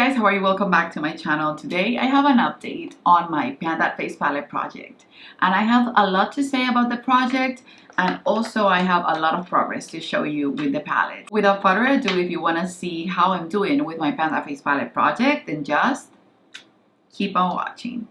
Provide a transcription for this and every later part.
guys, how are you? Welcome back to my channel. Today I have an update on my Pan That Face palette project, and I have a lot to say about the project, and also I have a lot of progress to show you with the palette. Without further ado, if you want to see how I'm doing with my Pan That Face palette project, then just keep on watching.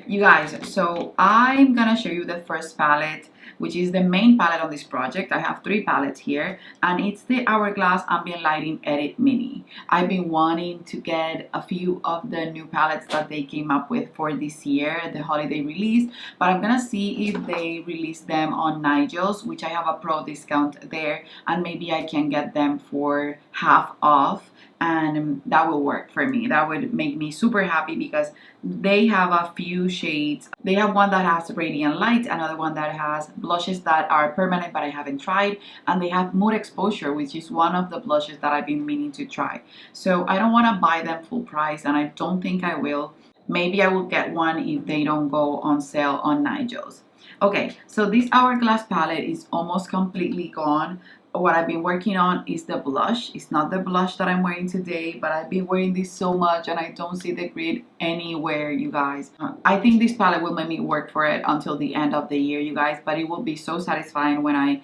You guys, so I'm gonna show you the first palette, which is the main palette on this project. I have three palettes here, and it's the Hourglass Ambient Lighting Edit Mini. I've been wanting to get a few of the new palettes that they came up with for this year, the holiday release, but I'm gonna see if they release them on Nigel's, which I have a pro discount there, and maybe I can get them for half off, and that will work for me. That would make me super happy because they have a few shades. They have one that has radiant light, another one that has blushes that are permanent but I haven't tried, and they have mood exposure, which is one of the blushes that I've been meaning to try. So I don't want to buy them full price, and I don't think I will. Maybe I will get one if they don't go on sale on Nigel's. Okay, so this Hourglass palette is almost completely gone. What I've been working on is the blush. It's not the blush that I'm wearing today, but I've been wearing this so much and I don't see the grid anywhere, you guys. I think this palette will make me work for it until the end of the year, you guys, but it will be so satisfying when I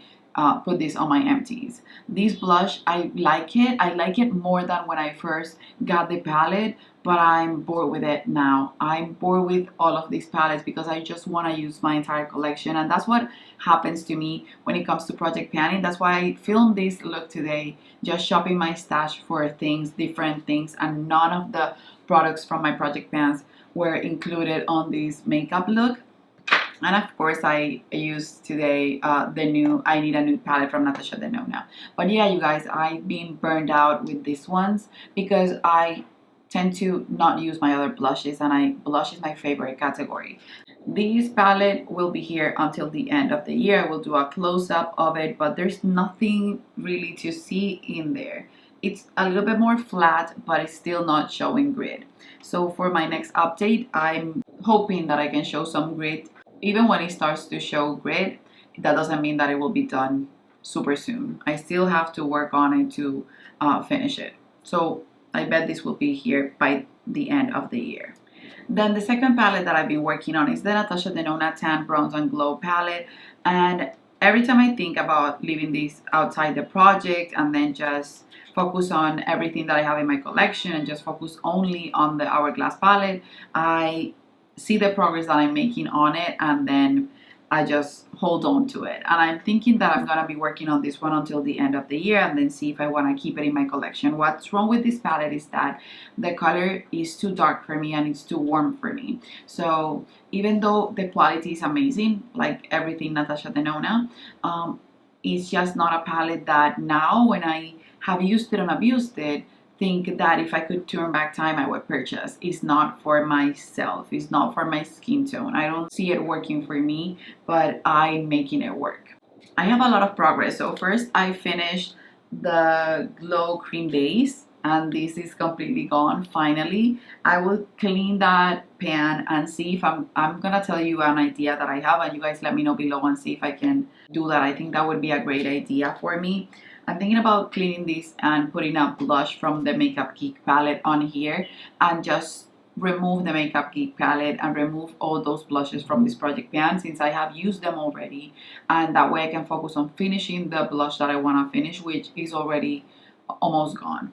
put this on my empties. This blush, I like it. I like it more than when I first got the palette, but I'm bored with it now. I'm bored with all of these palettes because I just want to use my entire collection, and that's what happens to me when it comes to project panning. That's why I filmed this look today, just shopping my stash for things, different things, and none of the products from my project pans were included on this makeup look. And of course, I used today the new I Need a Nude palette from Natasha Denona. But yeah, you guys, I've been burned out with these ones because I tend to not use my other blushes, and blush is my favorite category. This palette will be here until the end of the year. I will do a close-up of it, but there's nothing really to see in there. It's a little bit more flat, but it's still not showing grid. So for my next update, I'm hoping that I can show some grid. Even when it starts to show grid, that doesn't mean that it will be done super soon. I still have to work on it to finish it. So I bet this will be here by the end of the year. Then the second palette that I've been working on is the Natasha Denona Tan Bronze and Glow palette. And every time I think about leaving this outside the project and then just focus on everything that I have in my collection and just focus only on the Hourglass palette, I see the progress that I'm making on it, and then I just hold on to it. And I'm thinking that I'm gonna be working on this one until the end of the year and then see if I want to keep it in my collection. What's wrong with this palette is that the color is too dark for me and it's too warm for me. So even though the quality is amazing, like everything Natasha Denona, it's just not a palette that now, when I have used it and abused it, think that if I could turn back time I would purchase. It's not for myself, it's not for my skin tone. I don't see it working for me, but I'm making it work. I have a lot of progress. So first I finished the Glow Cream Base, and this is completely gone. Finally, I will clean that pan and see if I'm gonna tell you an idea that I have, and you guys let me know below and see if I can do that. I think that would be a great idea for me. I'm thinking about cleaning this and putting a blush from the Makeup Geek palette on here and just remove the Makeup Geek palette and remove all those blushes from this project pan since I have used them already, and that way I can focus on finishing the blush that I want to finish, which is already almost gone.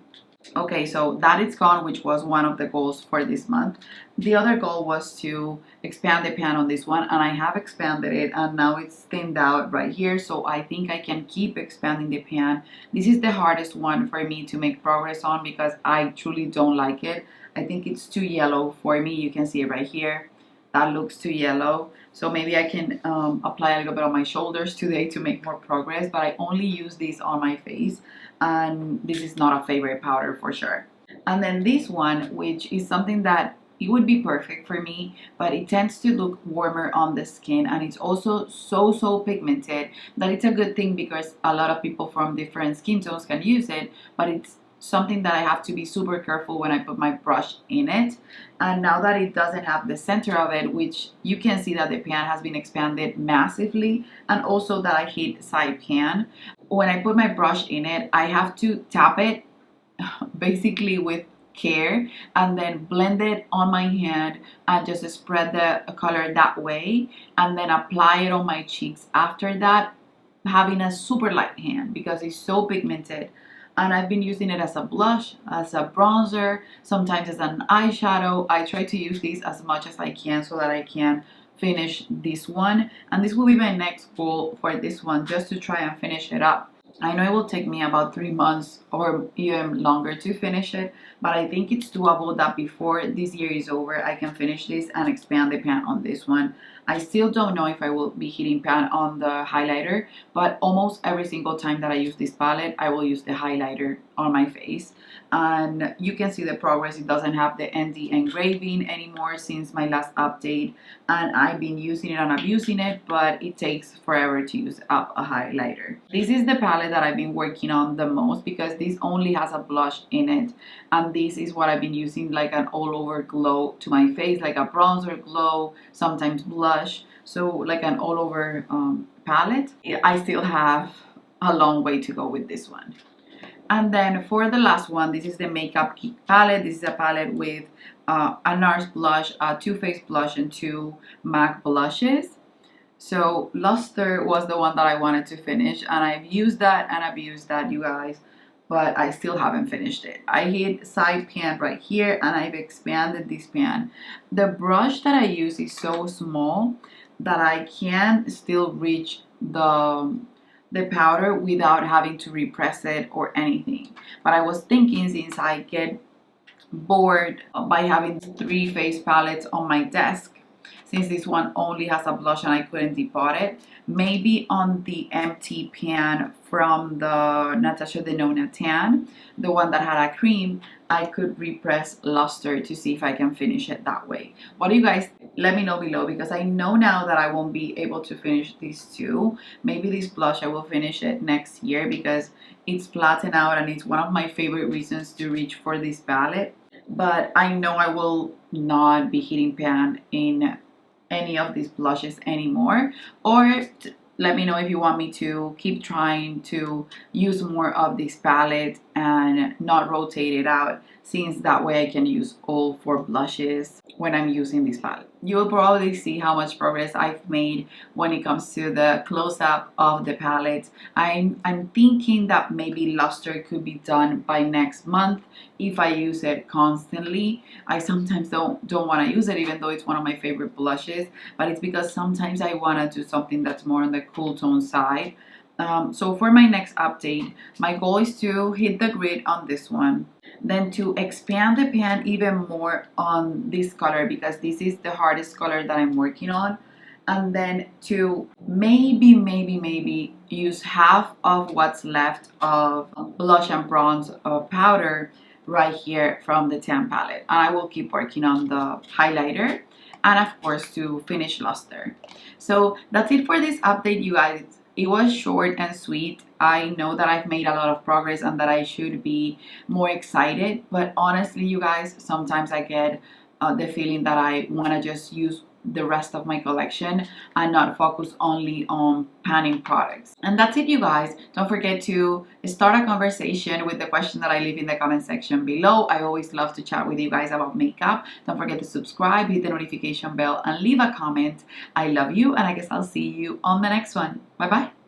Okay, so that is gone, which was one of the goals for this month. The other goal was to expand the pan on this one, and I have expanded it, and now it's thinned out right here, so I think I can keep expanding the pan. This is the hardest one for me to make progress on because I truly don't like it. I think it's too yellow for me. You can see it right here. That looks too yellow. So maybe I can apply a little bit on my shoulders today to make more progress, but I only use this on my face, and this is not a favorite powder for sure. And then this one, which is something that it would be perfect for me, but it tends to look warmer on the skin, and it's also so pigmented that it's a good thing because a lot of people from different skin tones can use it, but it's something that I have to be super careful when I put my brush in it. And now that it doesn't have the center of it, which you can see that the pan has been expanded massively, and also that I hit side pan, when I put my brush in it, I have to tap it basically with care, and then blend it on my hand and just spread the color that way, and then apply it on my cheeks after that, having a super light hand because it's so pigmented. And I've been using it as a blush, as a bronzer, sometimes as an eyeshadow. I try to use these as much as I can so that I can finish this one, and this will be my next goal for this one, just to try and finish it up. I know it will take me about 3 months or even longer to finish it, but I think it's doable that before this year is over, I can finish this and expand the pan on this one. I still don't know if I will be hitting pan on the highlighter, but almost every single time that I use this palette, I will use the highlighter on my face. And you can see the progress. It doesn't have the ND engraving anymore since my last update, and I've been using it and abusing it, but it takes forever to use up a highlighter. This is the palette that I've been working on the most because this only has a blush in it, and this is what I've been using, like an all over glow to my face, like a bronzer glow, sometimes blush, so like an all over palette. I still have a long way to go with this one. And then for the last one, this is the Makeup Geek palette. This is a palette with a NARS blush, a Too Faced blush, and 2 MAC blushes. So Luster was the one that I wanted to finish, and I've used that and abused that, you guys, but I still haven't finished it. I hit side pan right here, and I've expanded this pan. The brush that I use is so small that I can still reach the powder without having to repress it or anything. But I was thinking, since I get bored by having 3 face palettes on my desk, since this one only has a blush and I couldn't depot it, maybe on the empty pan from the Natasha Denona tan, the one that had a cream, I could repress Luster to see if I can finish it that way. What do you guys think? Let me know below, because I know now that I won't be able to finish these two. Maybe this blush I will finish it next year because it's flattened out, and it's one of my favorite reasons to reach for this palette. But I know I will not be hitting pan in any of these blushes anymore. Or let me know if you want me to keep trying to use more of this palette and not rotate it out, since that way I can use all 4 blushes when I'm using this palette. You will probably see how much progress I've made when it comes to the close-up of the palette. I'm thinking that maybe Luster could be done by next month if I use it constantly. I sometimes don't want to use it, even though it's one of my favorite blushes, but it's because sometimes I want to do something that's more on the cool tone side. So for my next update, my goal is to hit the grid on this one, then to expand the pan even more on this color, because this is the hardest color that I'm working on, and then to maybe use half of what's left of blush and bronze powder right here from the tan palette. And I will keep working on the highlighter, and of course to finish Luster. So that's it for this update, you guys. It was short and sweet. I know that I've made a lot of progress and that I should be more excited, but honestly, you guys, sometimes I get the feeling that I want to just use the rest of my collection and not focus only on panning products. And that's it, you guys. Don't forget to start a conversation with the question that I leave in the comment section below. I always love to chat with you guys about makeup. Don't forget to subscribe, hit the notification bell, and leave a comment. I love you, and I guess I'll see you on the next one. Bye bye.